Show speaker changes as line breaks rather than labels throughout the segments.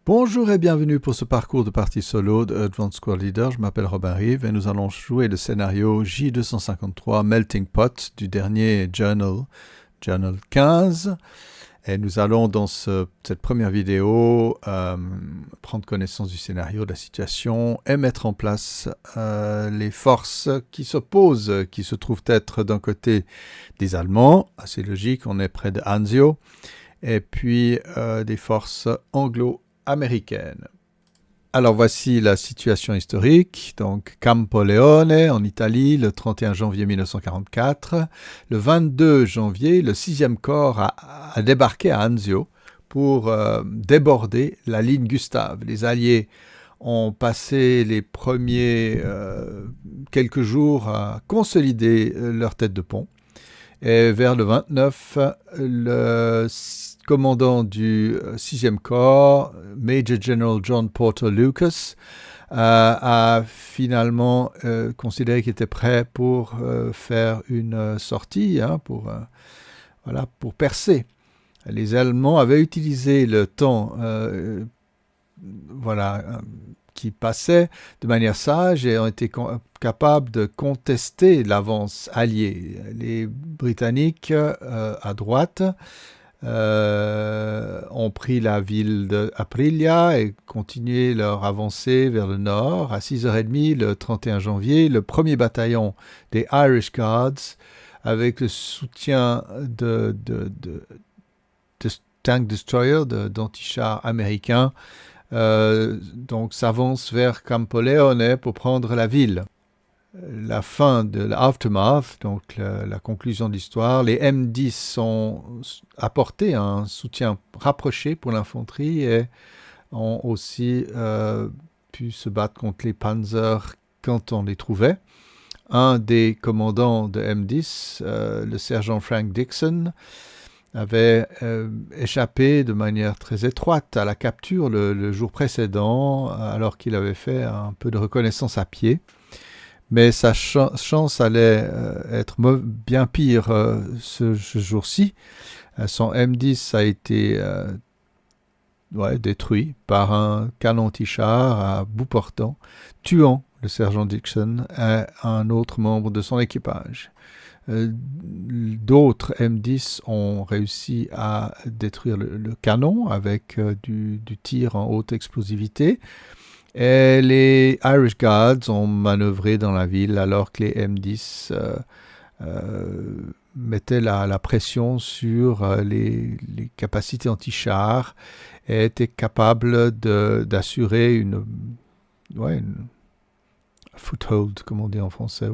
Bonjour et bienvenue pour ce parcours de partie solo de Advanced Squad Leader. Je m'appelle Robin Rive et nous allons jouer le scénario J253 Melting Pot du dernier Journal 15. Et nous allons dans cette première vidéo prendre connaissance du scénario, de la situation et mettre en place les forces qui s'opposent, qui se trouvent être d'un côté des Allemands, assez logique, on est près de Anzio, et puis des forces anglo-américaine. Alors voici la situation historique. Donc Campoleone en Italie le 31 janvier 1944. Le 22 janvier, le 6e corps a débarqué à Anzio pour déborder la ligne Gustave. Les Alliés ont passé les premiers quelques jours à consolider leur tête de pont. Et vers le 29, le commandant du 6e corps, Major General John Porter Lucas, a finalement considéré qu'il était prêt pour faire une sortie, pour percer. Les Allemands avaient utilisé le temps qui passait de manière sage et ont été capables de contester l'avance alliée. Les Britanniques, à droite, ont pris la ville d'Aprilia et continué leur avancée vers le nord. À 6h30, le 31 janvier, le 1er bataillon des Irish Guards, avec le soutien de tank destroyers, d'antichars américains, donc s'avance vers Campoleone pour prendre la ville. La fin de l'aftermath, donc la conclusion de l'histoire, les M10 ont apporté un soutien rapproché pour l'infanterie et ont aussi pu se battre contre les Panzers quand on les trouvait. Un des commandants de M10, le sergent Frank Dixon, avait échappé de manière très étroite à la capture le jour précédent, alors qu'il avait fait un peu de reconnaissance à pied. Mais sa chance allait être bien pire ce jour-ci. Son M10 a été détruit par un canon anti-char à bout portant, tuant le sergent Dixon et un autre membre de son équipage. D'autres M10 ont réussi à détruire le canon avec du tir en haute explosivité. Et les Irish Guards ont manœuvré dans la ville alors que les M10 mettaient la pression sur les capacités anti-chars et étaient capables d'assurer une foothold, comme on dit en français,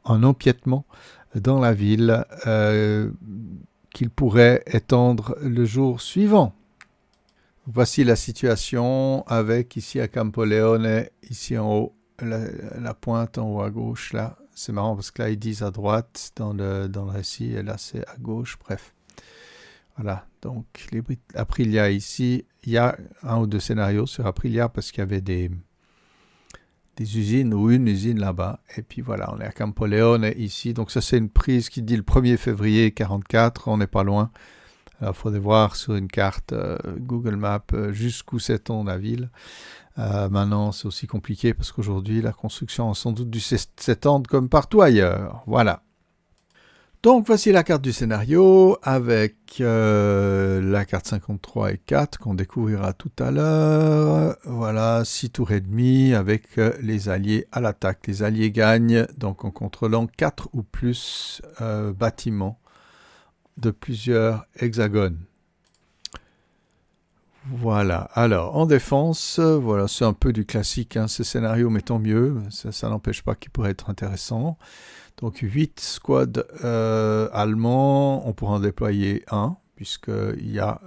un empiètement dans la ville qu'il pourrait étendre le jour suivant. Voici la situation avec ici à Campoleone, ici en haut, la pointe en haut à gauche, là. C'est marrant parce que là, ils disent à droite dans le récit, et là, c'est à gauche, bref. Voilà, donc Aprilia ici, il y a un ou deux scénarios sur Aprilia parce qu'il y avait des usines ou une usine là-bas. Et puis voilà, on est à Campoleone ici. Donc ça, c'est une prise qui dit le 1er février 1944, on n'est pas loin. Alors, il faudrait voir sur une carte Google Maps jusqu'où s'étend la ville. Maintenant, c'est aussi compliqué parce qu'aujourd'hui, la construction a sans doute dû s'étendre comme partout ailleurs. Voilà. Donc, voici la carte du scénario avec la carte 53 et 4 qu'on découvrira tout à l'heure. Voilà, 6 tours et demi avec les Alliés à l'attaque. Les Alliés gagnent donc en contrôlant 4 ou plus bâtiments de plusieurs hexagones. Voilà, alors en défense, voilà, c'est un peu du classique, ce scénario, mais tant mieux, ça n'empêche pas qu'il pourrait être intéressant. Donc 8 squads allemands, on pourra en déployer 1, puisqu'il y a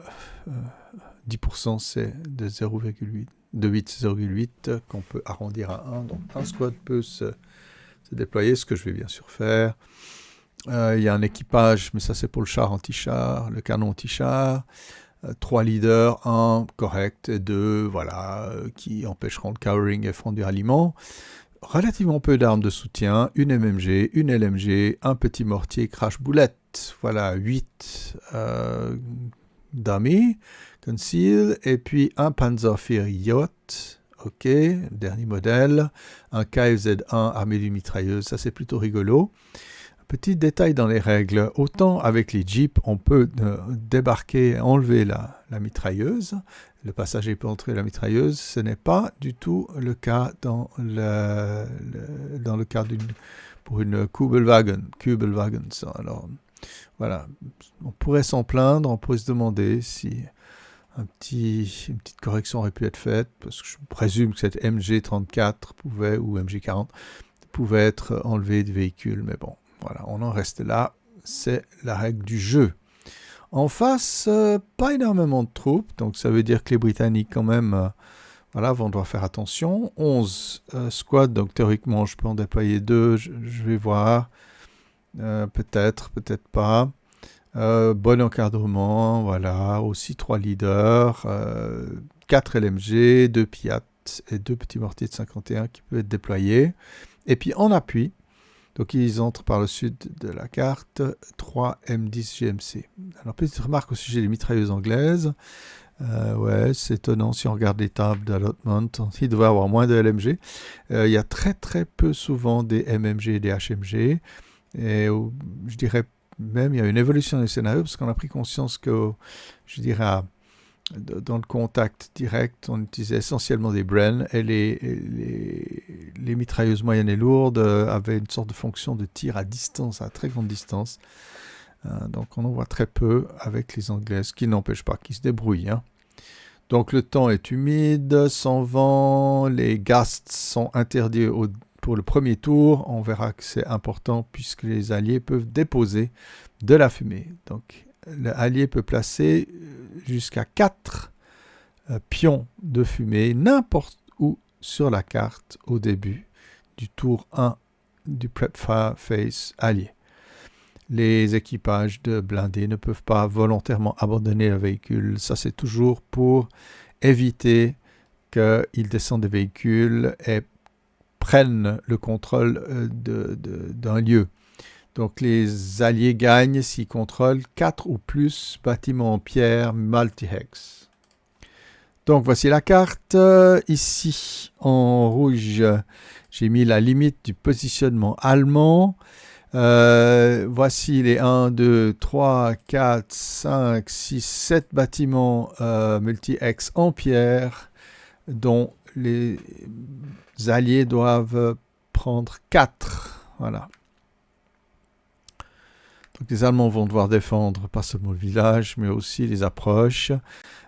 10%, c'est de 0,8, de 8,8 qu'on peut arrondir à 1, donc un squad peut se déployer, ce que je vais bien sûr faire. Il y a un équipage, mais ça c'est pour le char anti-char, le canon anti-char. 3 leaders, 1 correct et 2 qui empêcheront le cowering et feront du ralliement. relativement peu d'armes de soutien, une MMG, une LMG, un petit mortier crash-boulette. Voilà, 8 dummy, conceal, et puis un Panzerfahr Yacht, ok, dernier modèle, un KFZ-1 armé d'une mitrailleuse, ça c'est plutôt rigolo. Petit détail dans les règles, autant avec les Jeeps, on peut débarquer, enlever la mitrailleuse, le passager peut entrer la mitrailleuse, ce n'est pas du tout le cas dans le cas pour une Kübelwagen. Alors, voilà, on pourrait s'en plaindre, on pourrait se demander si une petite correction aurait pu être faite, parce que je présume que cette MG34 ou MG40 pouvait être enlevée du véhicule, mais bon. Voilà, on en reste là, c'est la règle du jeu. En face, pas énormément de troupes, donc ça veut dire que les Britanniques quand même vont devoir faire attention. 11 squads, donc théoriquement je peux en déployer 2, je vais voir, peut-être pas. Bon encadrement, voilà, aussi 3 leaders, 4 LMG, 2 Piat et 2 petits mortiers de 51 qui peuvent être déployés. Et puis en appui, donc ils entrent par le sud de la carte, 3 M10 GMC. Alors petite remarque au sujet des mitrailleuses anglaises. Ouais, c'est étonnant si on regarde les tables d'allotment. Il devrait y avoir moins de LMG. Il y a très très peu souvent des MMG et des HMG. Et je dirais même il y a une évolution du scénario parce qu'on a pris conscience que, je dirais, dans le contact direct, on utilisait essentiellement des Bren et les mitrailleuses moyennes et lourdes avaient une sorte de fonction de tir à distance, à très grande distance. Donc on en voit très peu avec les Anglaises, ce qui n'empêche pas qu'ils se débrouillent. Hein. Donc le temps est humide, sans vent, les ghasts sont interdits pour le premier tour. On verra que c'est important puisque les alliés peuvent déposer de la fumée. Donc l'allié peut placer jusqu'à 4 pions de fumée n'importe où sur la carte au début du tour 1 du Prep Fire Phase allié. Les équipages de blindés ne peuvent pas volontairement abandonner le véhicule. Ça, c'est toujours pour éviter qu'ils descendent des véhicules et prennent le contrôle d'un lieu. Donc les alliés gagnent s'ils contrôlent 4 ou plus bâtiments en pierre multi-hex. Donc voici la carte. Ici, en rouge, j'ai mis la limite du positionnement allemand. Voici les 1, 2, 3, 4, 5, 6, 7 bâtiments multi-hex en pierre dont les alliés doivent prendre 4. Voilà. Donc les Allemands vont devoir défendre pas seulement le village, mais aussi les approches.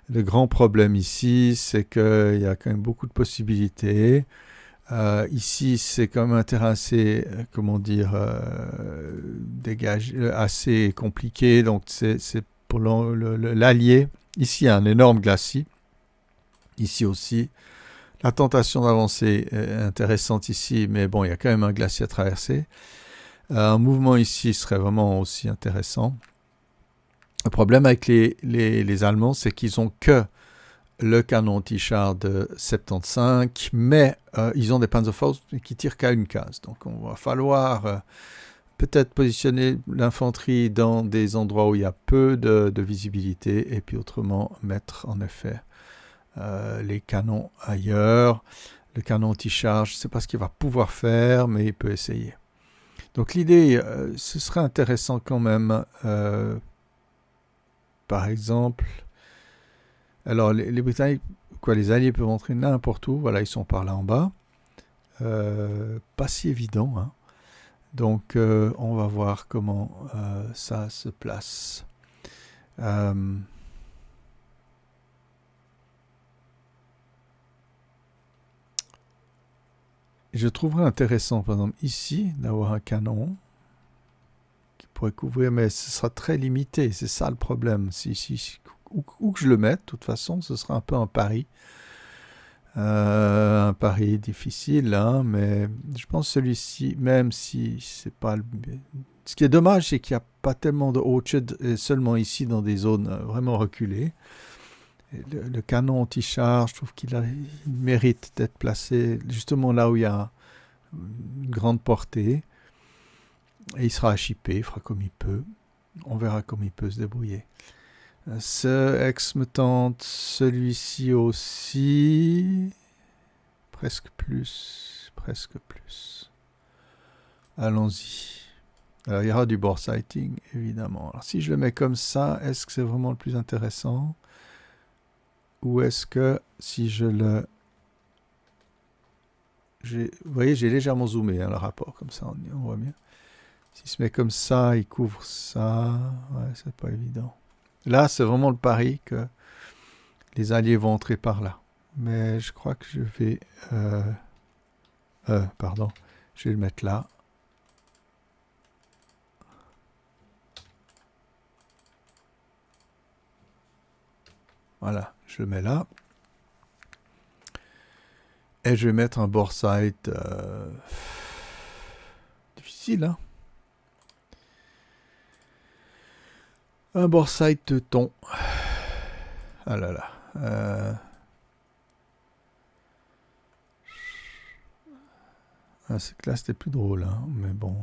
Le grand problème ici, c'est qu'il y a quand même beaucoup de possibilités. Ici, c'est quand même un terrain assez, assez compliqué. Donc c'est pour l'allié. Ici, il y a un énorme glacis. Ici aussi. La tentation d'avancer est intéressante ici, mais bon, il y a quand même un glacier à traverser. Un mouvement ici serait vraiment aussi intéressant. Le problème avec les Allemands, c'est qu'ils n'ont que le canon anti-char de 75, mais ils ont des Panzerfaust qui tirent qu'à une case. Donc on va falloir peut-être positionner l'infanterie dans des endroits où il y a peu de visibilité, et puis autrement mettre en effet les canons ailleurs. Le canon anti-char, je ne sais pas ce qu'il va pouvoir faire, mais il peut essayer. Donc l'idée, ce serait intéressant quand même, par exemple, alors les Britanniques, les Alliés peuvent entrer n'importe où, voilà, ils sont par là en bas, pas si évident, hein. Donc on va voir comment ça se place. Je trouverais intéressant, par exemple, ici, d'avoir un canon qui pourrait couvrir, mais ce sera très limité. C'est ça le problème. Où que je le mette, de toute façon, ce sera un peu un pari. Un pari difficile, hein, mais je pense que celui-ci, même si c'est pas le... Ce qui est dommage, c'est qu'il n'y a pas tellement de orchard, seulement ici, dans des zones vraiment reculées. Le canon anti-char, je trouve qu'il mérite d'être placé justement là où il y a une grande portée. Et il sera chippé, il fera comme il peut. On verra comme il peut se débrouiller. Ce ex me tente, celui-ci aussi. Presque plus, presque plus. Allons-y. Alors, il y aura du board sighting, évidemment. Alors, si je le mets comme ça, est-ce que c'est vraiment le plus intéressant? Ou est-ce que si je le... Vous voyez, j'ai légèrement zoomé le rapport, comme ça on voit mieux. S'il se met comme ça, il couvre ça. Ouais, c'est pas évident. Là, c'est vraiment le pari que les alliés vont entrer par là. Mais je crois que je vais... pardon. Je vais le mettre là. Voilà, je le mets là. Et je vais mettre un board sight difficile, hein. Un board sight de thon. Ah là là. C'est que là, c'était plus drôle, hein, mais bon.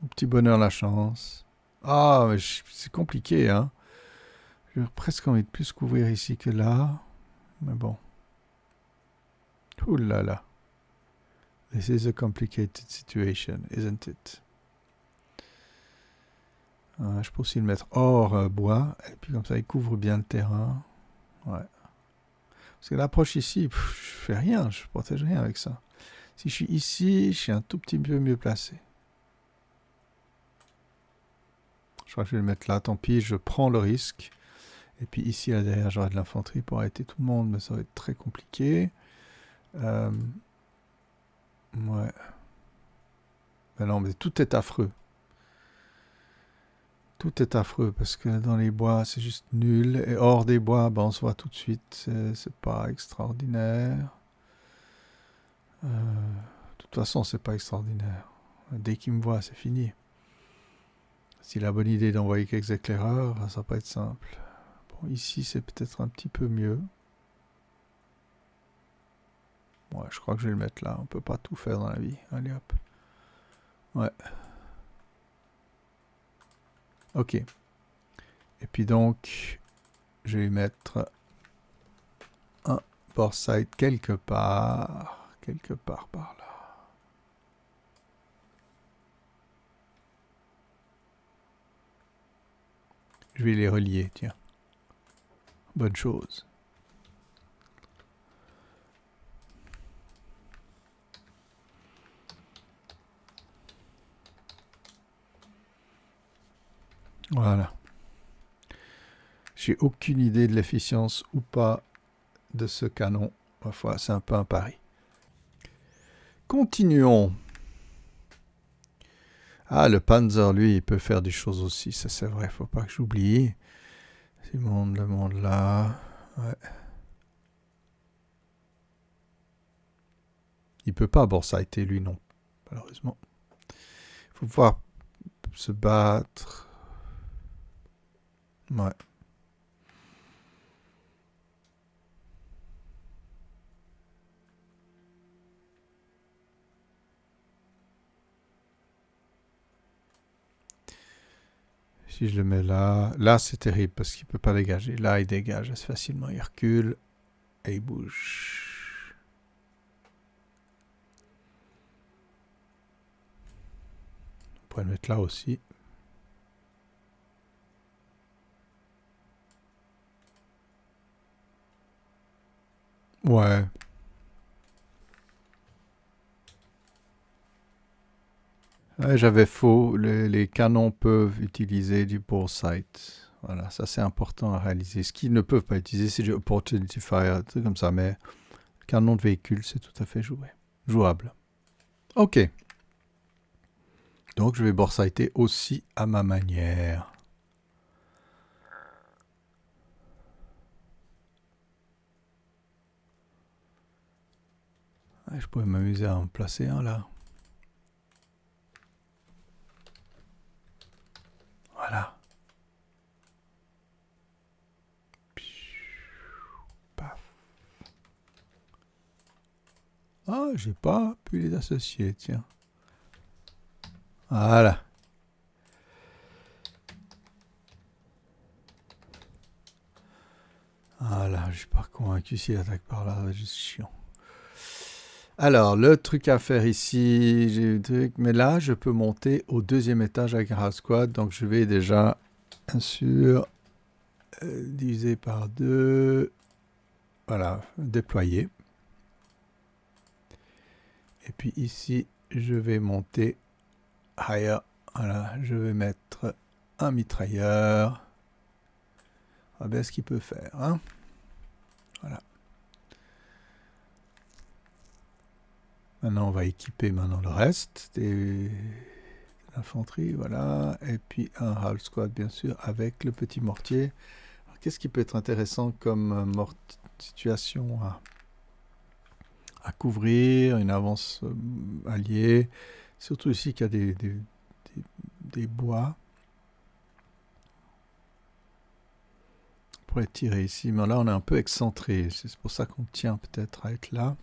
Au petit bonheur, la chance. Ah, mais c'est compliqué, hein. J'ai presque envie de plus couvrir ici que là. Mais bon. Ouh là là. This is a complicated situation, isn't it? Je peux aussi le mettre hors bois. Et puis comme ça, il couvre bien le terrain. Ouais. Parce que l'approche ici, je fais rien. Je protège rien avec ça. Si je suis ici, je suis un tout petit peu mieux placé. Je crois que je vais le mettre là. Tant pis, je prends le risque. Et puis ici, là derrière, j'aurai de l'infanterie pour arrêter tout le monde. Mais ça va être très compliqué. Ouais. Mais non, mais tout est affreux. Tout est affreux parce que dans les bois, c'est juste nul. Et hors des bois, ben, on se voit tout de suite. C'est pas extraordinaire. De toute façon, c'est pas extraordinaire. Dès qu'il me voit, c'est fini. S'il a la bonne idée d'envoyer quelques éclaireurs, ça va pas être simple. Bon, ici, c'est peut-être un petit peu mieux. Ouais, je crois que je vais le mettre là. On peut pas tout faire dans la vie. Allez hop. Ouais. Ok. Et puis donc, je vais mettre un board sight quelque part par là. Je vais les relier, tiens. Bonne chose. Voilà. J'ai aucune idée de l'efficience ou pas de ce canon. Ma foi, c'est un peu un pari. Continuons. Ah, le Panzer, lui, il peut faire des choses aussi. Ça, c'est vrai, faut pas que j'oublie. Le monde là. Ouais. Il peut pas borsighter, lui, non. Malheureusement. Il faut pouvoir se battre. Ouais. Si je le mets là, là c'est terrible parce qu'il peut pas dégager. Là, il dégage assez facilement. Il recule et il bouge. On pourrait le mettre là aussi. Ouais. Ouais, j'avais faux. Les canons peuvent utiliser du bore sight. Voilà, ça c'est important à réaliser. Ce qu'ils ne peuvent pas utiliser, c'est du opportunity fire, tout comme ça. Mais canon de véhicule, c'est tout à fait jouable. Ok. Donc je vais bore sighter aussi à ma manière. Ouais, je pourrais m'amuser à en placer un là. Voilà. Paf. Ah, j'ai pas pu les associer, tiens. Voilà. Voilà, je suis pas convaincu s'il attaque par là, c'est juste chiant. Alors, le truc à faire ici, j'ai eu le truc, mais là, je peux monter au deuxième étage avec un house squad, donc je vais déjà, bien sûr, diviser par deux, voilà, déployer. Et puis ici, je vais monter higher, voilà, je vais mettre un mitrailleur. On va bien ce qu'il peut faire, hein. Voilà. Maintenant, on va équiper maintenant le reste de l'infanterie, voilà. Et puis un half squad, bien sûr, avec le petit mortier. Qu'est-ce qui peut être intéressant comme situation à couvrir, une avance alliée, surtout ici qu'il y a des bois. On pourrait tirer ici, mais là on est un peu excentré, c'est pour ça qu'on tient peut-être à être là.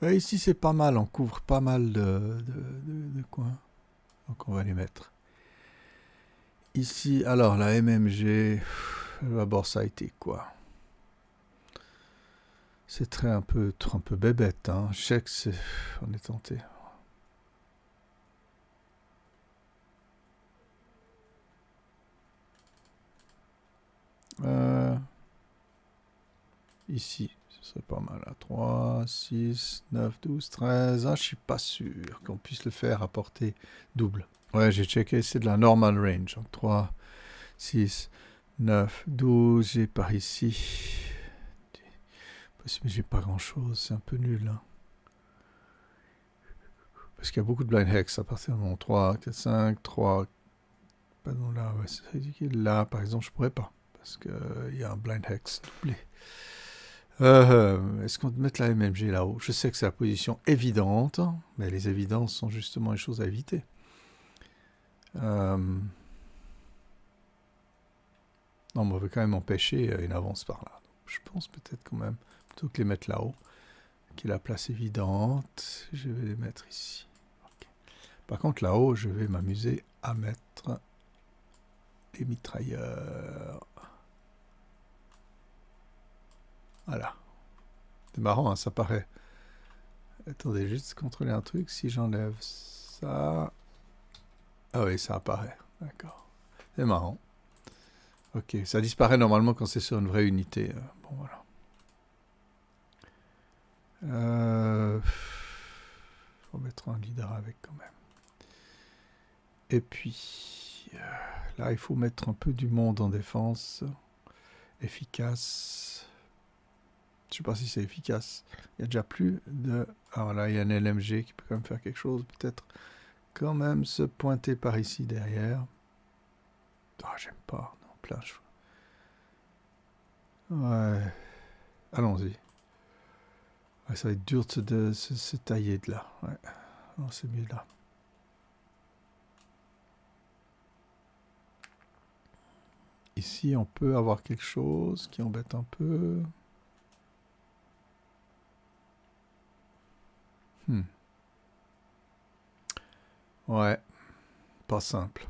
Ouais, ici c'est pas mal, on couvre pas mal de coins, donc on va les mettre. Ici, alors la MMG, d'abord ça a été quoi? C'est très un peu bébête, hein. Je sais que on est tenté. Ici, ce serait pas mal. 3, 6, 9, 12, 13. Ah, je suis pas sûr qu'on puisse le faire à portée double. Ouais, j'ai checké, c'est de la normal range. Donc 3, 6, 9, 12. J'ai par ici. Mais j'ai pas grand chose, c'est un peu nul. Hein. Parce qu'il y a beaucoup de blind hex à partir de mon 3, 4, 5, 3. Pardon, là, ouais, c'est ridicule. Là, par exemple, je pourrais pas. Parce qu'il y a un blind hex doublé. Est-ce qu'on peut mettre la MMG là-haut? Je sais que c'est la position évidente, mais les évidences sont justement les choses à éviter. Non, mais on veut quand même empêcher une avance par là. Donc, je pense peut-être quand même, plutôt que les mettre là-haut, qui est la place évidente, je vais les mettre ici. Okay. Par contre, là-haut, je vais m'amuser à mettre des mitrailleurs. Voilà. C'est marrant, hein, ça paraît. Attendez, juste contrôler un truc. Si j'enlève ça... Ah oui, ça apparaît. D'accord. C'est marrant. Ok, ça disparaît normalement quand c'est sur une vraie unité. Bon, voilà. Faut mettre un leader avec quand même. Et puis, là, il faut mettre un peu du monde en défense. Efficace. Je sais pas si c'est efficace. Il y a déjà plus de... Ah voilà, il y a un LMG qui peut quand même faire quelque chose. Peut-être quand même se pointer par ici derrière. Ah, j'aime pas. Non, plein de cheveux. Ouais. Allons-y. Ouais, ça va être dur de se tailler de là. Ouais. Non, c'est mieux là. Ici, on peut avoir quelque chose qui embête un peu. Ouais, pas simple.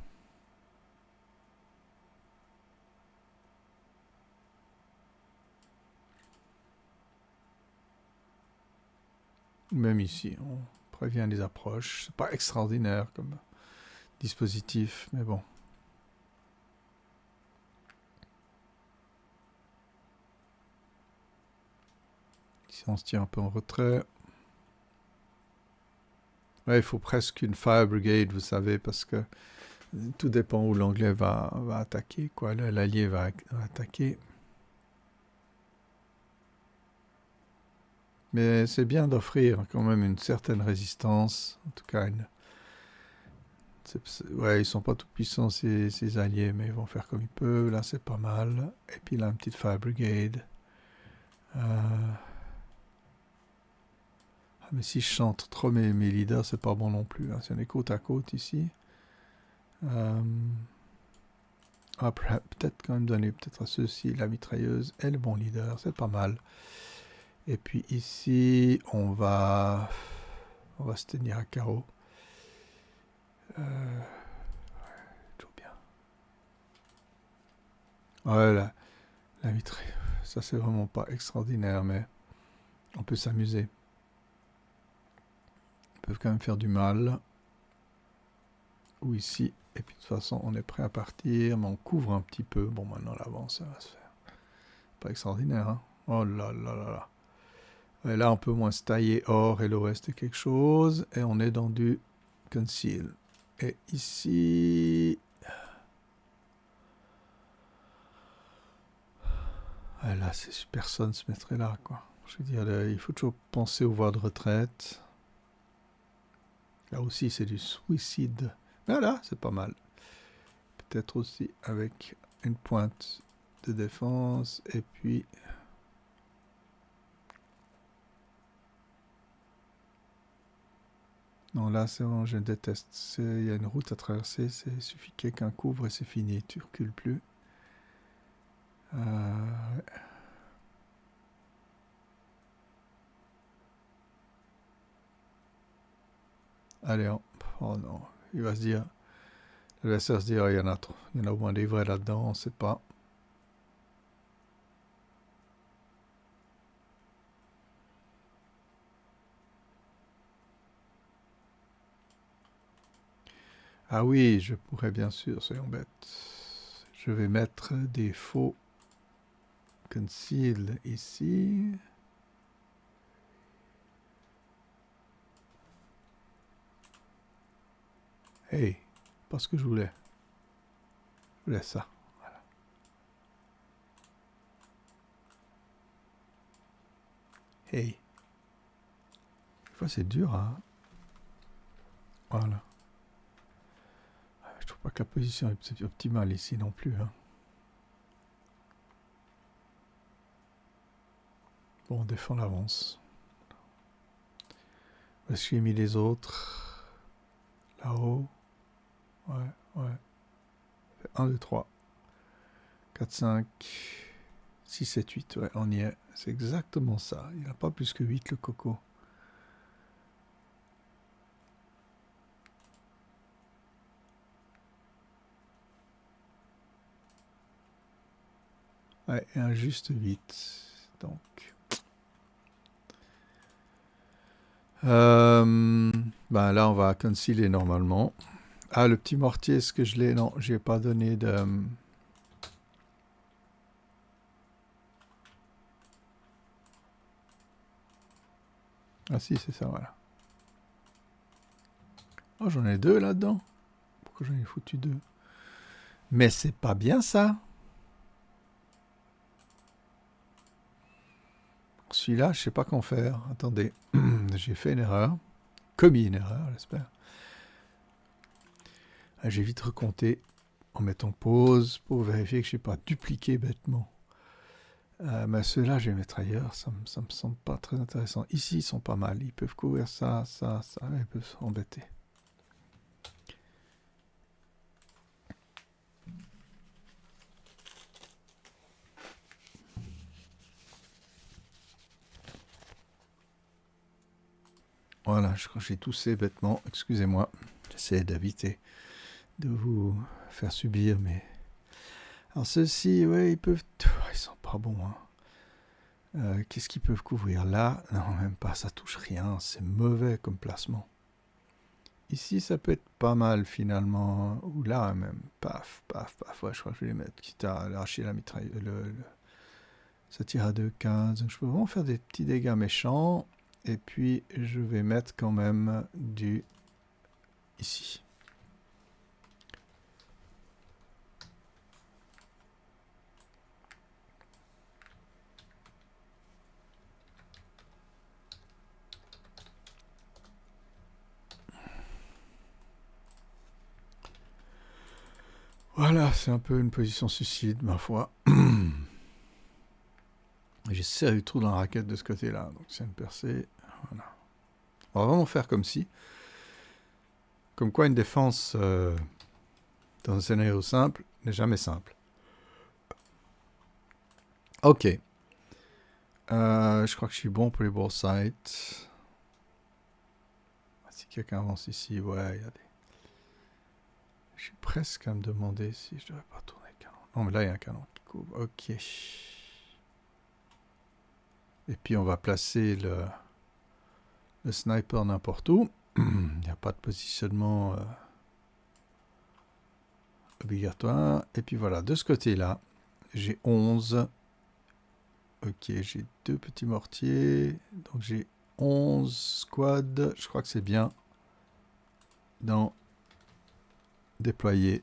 Même ici, on prévient les approches. C'est pas extraordinaire comme dispositif, mais bon. Ici, on se tient un peu en retrait. Ouais, il faut presque une fire brigade, vous savez, parce que tout dépend où l'anglais va attaquer, quoi. L'allié va attaquer. Mais c'est bien d'offrir quand même une certaine résistance, en tout cas ouais, ils sont pas tout puissants ces alliés, mais ils vont faire comme ils peuvent. Là, c'est pas mal. Et puis là, une petite fire brigade. Mais si je chante trop mes leaders, c'est pas bon non plus. Hein. Si on est côte à côte ici. Peut-être quand même donner peut-être à ceux-ci la mitrailleuse et le bon leader, c'est pas mal. Et puis ici, on va se tenir à carreau. Toujours bien. Ouais, la vitre, ça c'est vraiment pas extraordinaire, mais on peut s'amuser. Ils peuvent quand même faire du mal. Ou ici. Et puis de toute façon, on est prêt à partir, mais on couvre un petit peu. Bon, maintenant l'avant, ça va se faire. Pas extraordinaire, hein. Oh là là là là. Et là, on peut moins se tailler or et le reste est quelque chose. Et on est dans du conceal. Et ici... Ah, là, personne se mettrait là, quoi. Je veux dire, il faut toujours penser aux voies de retraite. Là aussi, c'est du suicide. Voilà, c'est pas mal. Peut-être aussi avec une pointe de défense. Et puis... Non, là, c'est vraiment, je déteste. Il y a une route à traverser. Il suffit que quelqu'un couvre et c'est fini. Tu recules plus. Ouais. Allez, oh non. Il va se dire... L'adversaire se dit, oh, il y en a trop. Il y en a au moins des vrais là-dedans, on ne sait pas. Ah oui, je pourrais bien sûr, soyons bêtes. Je vais mettre des faux conceal ici. Hey, pas ce que je voulais. Je voulais ça. Voilà. Hey. Des fois, c'est dur, hein. Voilà. Je trouve pas que la position est optimale ici non plus, hein. Bon, on défend l'avance. Où est-ce que j'ai mis les autres? Là-haut. Ouais, ouais. 1, 2, 3. 4, 5, 6, 7, 8. Ouais, on y est. C'est exactement ça. Il n'a pas plus que 8, le coco. Ouais, et un juste 8. Donc... ben là, on va concilier normalement. Ah, le petit mortier, est-ce que je l'ai? Non, je n'ai pas donné de... Ah si, c'est ça, voilà. Oh, j'en ai 2 là-dedans. Pourquoi j'en ai foutu 2? Mais c'est pas bien ça. Celui-là, je sais pas qu'en faire. Attendez, j'ai fait une erreur. Commis une erreur, j'espère. Ah, j'ai vite recompté en mettant pause pour vérifier que je n'ai pas dupliqué bêtement. Mais ceux-là, je vais mettre ailleurs. Ça me semble pas très intéressant. Ici, ils sont pas mal. Ils peuvent couvrir ça, ça, ça. Ils peuvent s'embêter. Voilà, je crois que j'ai toussé bêtement. Excusez-moi. J'essaie d'éviter de vous faire subir, mais... Alors ceux-ci, ouais, ils peuvent... Ils sont pas bons, hein. Qu'est-ce qu'ils peuvent couvrir là? Non, même pas, ça touche rien. C'est mauvais comme placement. Ici, ça peut être pas mal finalement. Ou là même. Paf, paf, paf. Ouais, je crois que je vais les mettre. Quitte à lâcher la mitraille. Ça tire à 2,15. Donc je peux vraiment faire des petits dégâts méchants. Et puis, je vais mettre quand même du... Ici. Voilà, c'est un peu une position suicide, ma foi. J'ai serré le trou dans la raquette de ce côté-là. Donc c'est une percée. Voilà. On va vraiment faire comme si. Comme quoi une défense dans un scénario simple n'est jamais simple. Ok. Je crois que je suis bon pour les ball sites. Si quelqu'un avance ici, ouais, il y a des... Je suis presque à me demander si je devrais pas tourner le canon. Non, mais là, il y a un canon qui couvre. Ok. Et puis, on va placer le sniper n'importe où. Il n'y a pas de positionnement obligatoire. Et puis voilà, de ce côté-là, j'ai 11. Ok, j'ai 2 petits mortiers. Donc j'ai 11 squads. Je crois que c'est bien dans déployer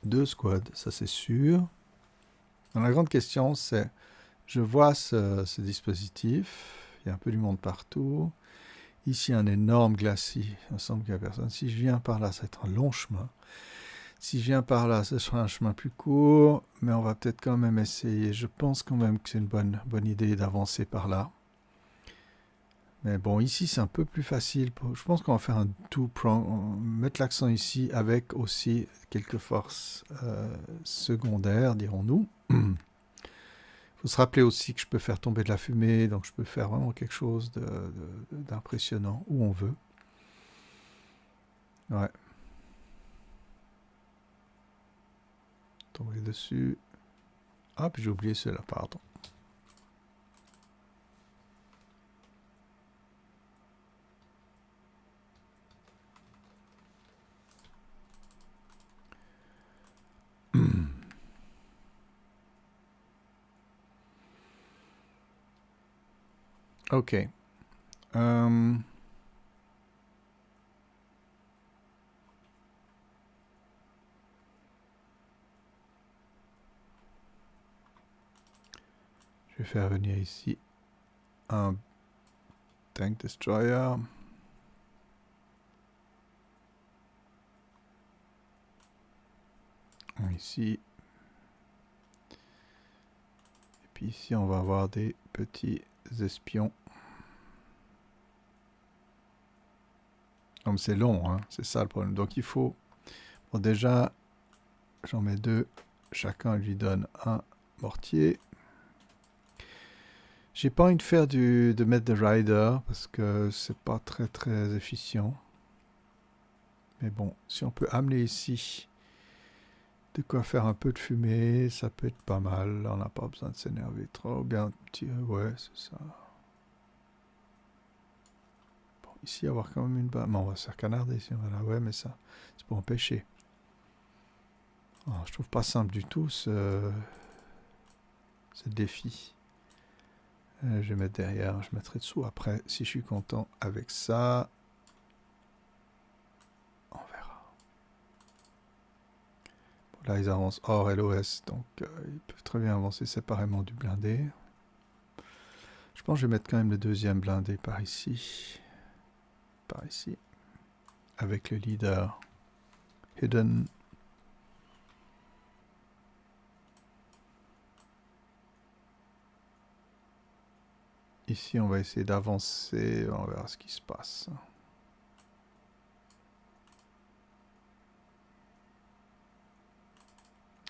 2 squads, ça c'est sûr. Donc, la grande question, c'est, je vois ce dispositif. Il y a un peu du monde partout. Ici, un énorme glacis. Il me semble qu'il n'y a personne. Si je viens par là, ça va être un long chemin. Si je viens par là, ce sera un chemin plus court, mais on va peut-être quand même essayer. Je pense quand même que c'est une bonne idée d'avancer par là. Mais bon, ici, c'est un peu plus facile. Je pense qu'on va faire un two-prong, mettre l'accent ici avec aussi quelques forces secondaires, dirons-nous. Il faut se rappeler aussi que je peux faire tomber de la fumée, donc je peux faire vraiment quelque chose d'impressionnant où on veut. Ouais. Tomber dessus. Ah, puis j'ai oublié cela, pardon. Ok. Je vais faire venir ici un tank destroyer. Ici. Et puis ici, on va avoir des petits espions. Comme c'est long, hein, c'est ça le problème. Donc il faut... Bon, déjà, j'en mets 2. Chacun lui donne un mortier. J'ai pas envie de faire de mettre des riders parce que c'est pas très très efficient. Mais bon, si on peut amener ici de quoi faire un peu de fumée, ça peut être pas mal. On n'a pas besoin de s'énerver trop. Bien, ouais, c'est ça. Bon, ici, avoir quand même une barre. Non, on va se faire canarder ici. Voilà, ouais, mais ça, c'est pour empêcher. Oh, je trouve pas simple du tout ce défi. Je vais mettre derrière, je mettrai dessous après si je suis content avec ça. On verra. Bon, là, ils avancent hors LOS, donc ils peuvent très bien avancer séparément du blindé. Je pense que je vais mettre quand même le deuxième blindé par ici. Par ici. Avec le leader hidden. Ici, on va essayer d'avancer. On verra ce qui se passe.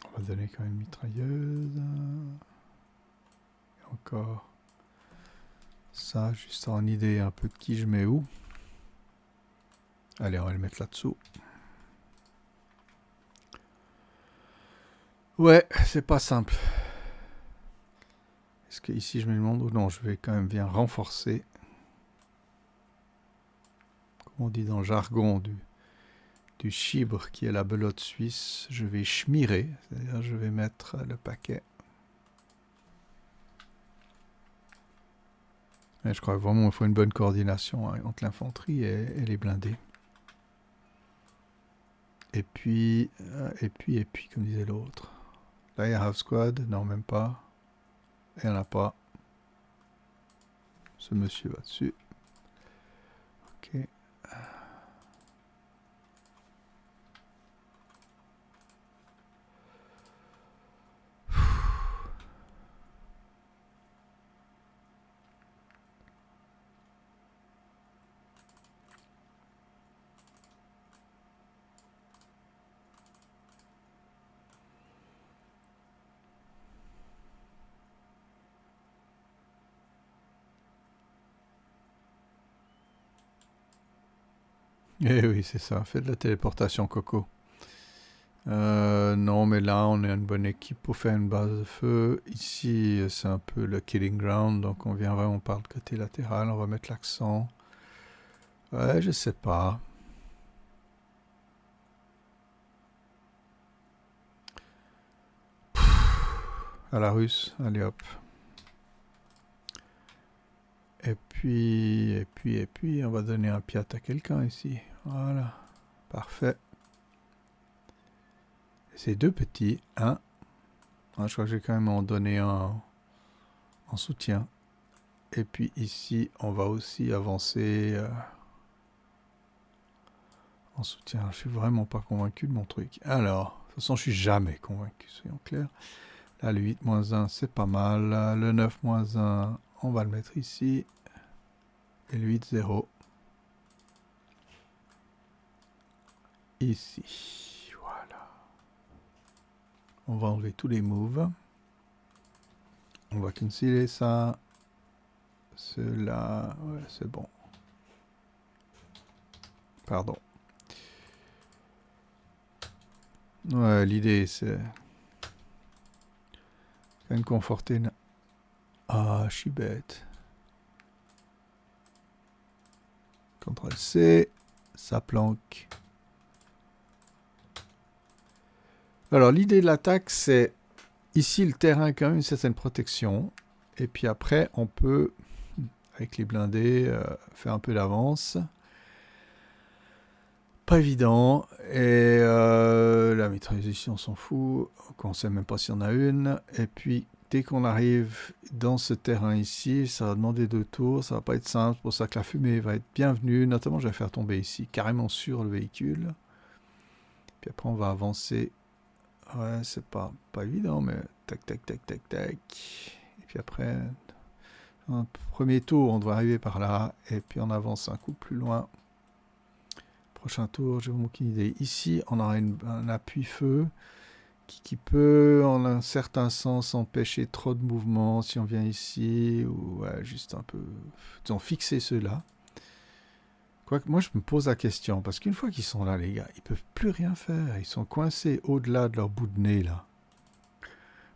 On va donner quand même une mitrailleuse. Et encore ça, juste en idée un peu de qui je mets où. Allez, on va le mettre là-dessous. Ouais, c'est pas simple. Est-ce que ici je mets le monde ou non? Je vais quand même bien renforcer. Comme on dit dans le jargon du chibre qui est la belote suisse, je vais schmirer, c'est-à-dire je vais mettre le paquet. Et je crois vraiment qu'il faut une bonne coordination hein, entre l'infanterie et les blindés. Et puis, comme disait l'autre. Là, il y a Half Squad, non, même pas. Il n'y en a pas. Ce monsieur va dessus. Ok. Eh oui, c'est ça. Fais de la téléportation, Coco. Non, mais là, on est une bonne équipe pour faire une base de feu. Ici, c'est un peu le killing ground, donc on vient vraiment par le côté latéral. On va mettre l'accent. Ouais, je sais pas. À la russe, allez hop. Et puis, on va donner un piat à quelqu'un ici. Voilà, parfait. C'est deux petits, hein. Ah, je crois que j'ai quand même en donné un en soutien. Et puis ici, on va aussi avancer en soutien. Je suis vraiment pas convaincu de mon truc. Alors, de toute façon, je suis jamais convaincu, soyons clairs. Là, le 8-1, c'est pas mal. Le 9-1, on va le mettre ici. Et le 8-0. Ici. Voilà. On va enlever tous les moves. On va canceller ça. Cela. Ouais, c'est bon. Pardon. Ouais, l'idée, c'est... Une conforter. Ah, je suis bête. CTRL-C. Ça planque. Alors, l'idée de l'attaque, c'est... Ici, le terrain a quand même une certaine protection. Et puis après, on peut, avec les blindés, faire un peu d'avance. Pas évident. Et la mitrailleuse ici, on s'en fout. On ne sait même pas s'il y en a une. Et puis, dès qu'on arrive dans ce terrain ici, ça va demander 2 tours. Ça va pas être simple. C'est pour ça que la fumée va être bienvenue. Notamment, je vais faire tomber ici, carrément sur le véhicule. Puis après, on va avancer. Ouais, c'est pas évident, mais tac, tac, tac, tac, tac. Et puis après, un premier tour, on doit arriver par là. Et puis on avance un coup plus loin. Prochain tour, j'ai vraiment aucune idée. Ici, on aura un appui-feu qui peut, en un certain sens, empêcher trop de mouvements si on vient ici. Ou ouais, juste un peu, disons, fixer ceux-là. Quoique, moi, je me pose la question, parce qu'une fois qu'ils sont là, les gars, ils peuvent plus rien faire. Ils sont coincés au-delà de leur bout de nez, là.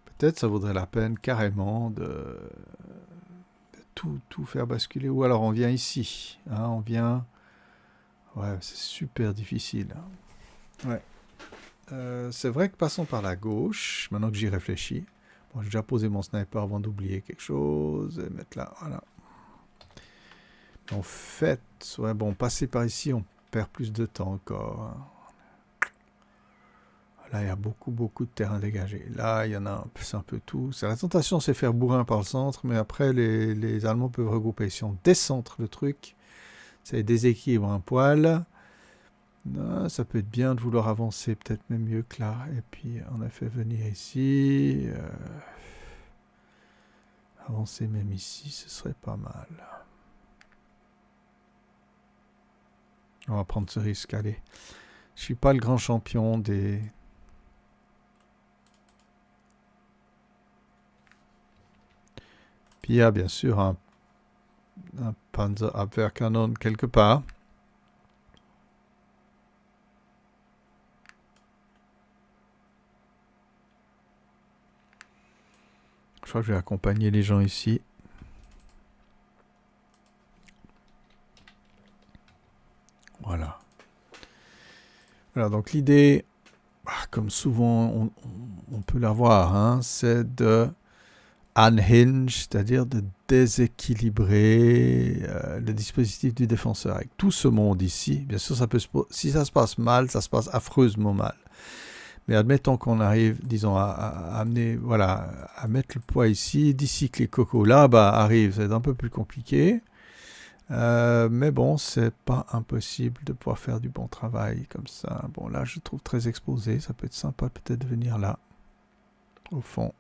Peut-être ça vaudrait la peine, carrément, de tout faire basculer. Ou alors, on vient ici. Hein, on vient... Ouais, c'est super difficile. Ouais. C'est vrai que passons par la gauche, maintenant que j'y réfléchis. Bon, j'ai déjà posé mon sniper avant d'oublier quelque chose. Et mettre là, voilà. En fait, ouais, bon, passer par ici, on perd plus de temps encore. Là, il y a beaucoup de terrain dégagé. Là, il y en a c'est un peu tout. C'est la tentation, c'est faire bourrin par le centre, mais après, les Allemands peuvent regrouper. Si on décentre le truc, ça déséquilibre un poil. Non, ça peut être bien de vouloir avancer, peut-être même mieux que là. Et puis, on a fait venir ici. Avancer même ici, ce serait pas mal. On va prendre ce risque, allez. Je suis pas le grand champion des... Puis il y a bien sûr un Panzerabwehrkanone quelque part. Je crois que je vais accompagner les gens ici. Voilà. Alors donc l'idée, comme souvent on peut l'avoir, hein, c'est de unhinge, c'est-à-dire de déséquilibrer le dispositif du défenseur. Avec tout ce monde ici, bien sûr, si ça se passe mal, ça se passe affreusement mal. Mais admettons qu'on arrive, disons, à amener, voilà, à mettre le poids ici, d'ici que les cocos là-bas arrivent, c'est un peu plus compliqué. Mais bon, c'est pas impossible de pouvoir faire du bon travail comme ça. Bon, là, je trouve très exposé. Ça peut être sympa peut-être de venir là, au fond.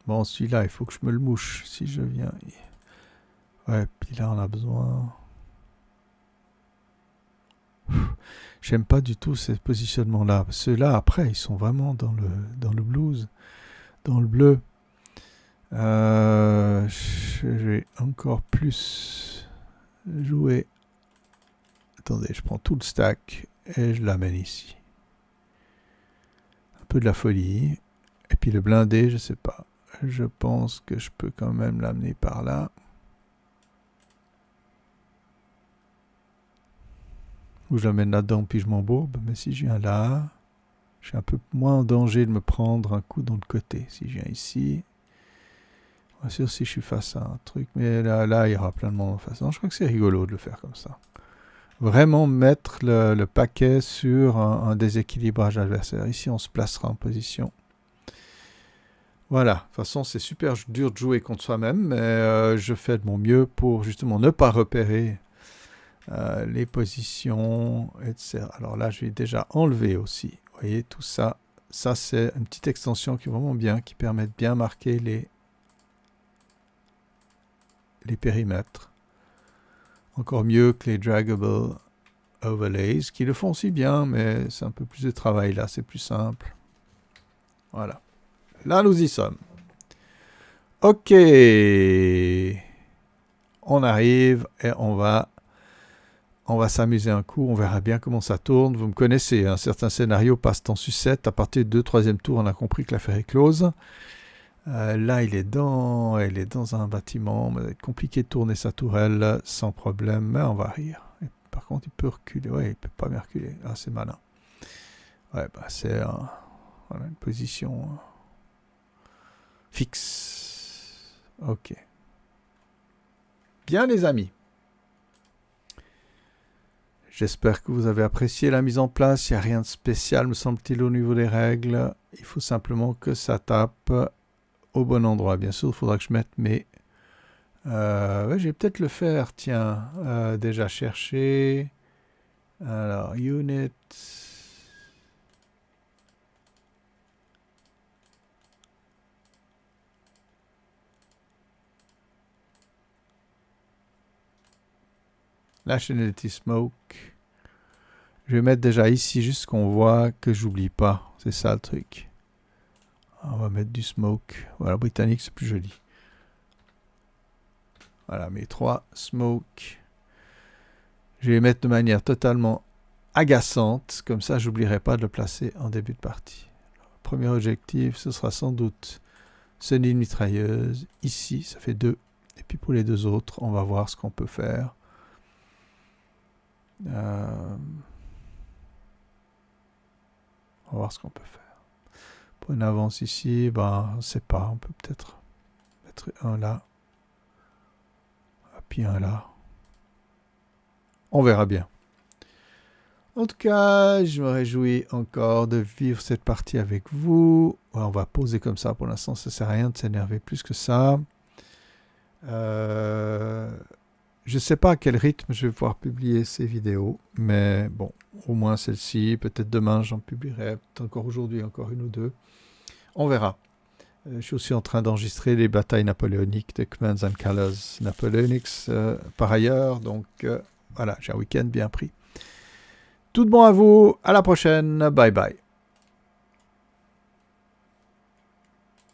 Bon, celui-là, il faut que je me le mouche si je viens. Ouais, puis là, on a besoin... J'aime pas du tout ce positionnement-là. Ceux-là, après, ils sont vraiment dans le blues, dans le bleu. J'ai encore plus Jouer. Attendez, je prends tout le stack et je l'amène ici. Un peu de la folie. Et puis le blindé, je sais pas. Je pense que je peux quand même l'amener par là. Ou je l'amène là-dedans puis je m'embourbe. Mais si je viens là, je suis un peu moins en danger de me prendre un coup dans le côté. Si je viens ici, bien sûr si je suis face à un truc. Mais là il y aura plein de monde en face. Non, je crois que c'est rigolo de le faire comme ça. Vraiment mettre le paquet sur un déséquilibrage adversaire. Ici, on se placera en position. Voilà, de toute façon, c'est super dur de jouer contre soi-même, mais je fais de mon mieux pour justement ne pas repérer les positions, etc. Alors là, je vais déjà enlever aussi. Vous voyez, tout ça. Ça, c'est une petite extension qui est vraiment bien, qui permet de bien marquer les périmètres. Encore mieux que les draggable overlays, qui le font aussi bien, mais c'est un peu plus de travail là, c'est plus simple. Voilà. Là, nous y sommes. Ok. On arrive et on va s'amuser un coup. On verra bien comment ça tourne. Vous me connaissez, un certain scénario passe en sucette. À partir du 2-3e tour, on a compris que l'affaire est close. Là, il est dans un bâtiment. Ça va être compliqué de tourner sa tourelle sans problème, mais on va rire. Et par contre, il peut reculer. Ouais, il peut pas me reculer. Ah, c'est malin. Ouais, bah c'est voilà, une position fixe. Ok. Bien, les amis. J'espère que vous avez apprécié la mise en place. Il n'y a rien de spécial, me semble-t-il, au niveau des règles. Il faut simplement que ça tape au bon endroit. Bien sûr, il faudra que je mette mes... ouais, je vais peut-être le faire, tiens. Déjà chercher. Alors, unit. Nationality Smoke. Je vais mettre déjà ici, juste qu'on voit que j'oublie pas. C'est ça le truc. On va mettre du smoke. Voilà, britannique, c'est plus joli. Voilà, mes 3 smoke. Je vais les mettre de manière totalement agaçante. Comme ça, j'oublierai pas de le placer en début de partie. Le premier objectif, ce sera sans doute ce nid de mitrailleuse. Ici, ça fait 2. Et puis pour les 2 autres, on va voir ce qu'on peut faire. On va voir ce qu'on peut faire. Pour une avance ici, ben, on ne sait pas. On peut peut-être mettre un là. Et puis un là. On verra bien. En tout cas, je me réjouis encore de vivre cette partie avec vous. Ouais, on va poser comme ça pour l'instant. Ça ne sert à rien de s'énerver plus que ça. Je ne sais pas à quel rythme je vais pouvoir publier ces vidéos. Mais bon, au moins celle-ci. Peut-être demain, j'en publierai. Peut-être encore aujourd'hui, encore une ou deux. On verra. Je suis aussi en train d'enregistrer les batailles napoléoniques de Commands and Colors Napoleonics par ailleurs. Donc voilà, j'ai un week-end bien pris. Tout de bon à vous, à la prochaine, bye bye.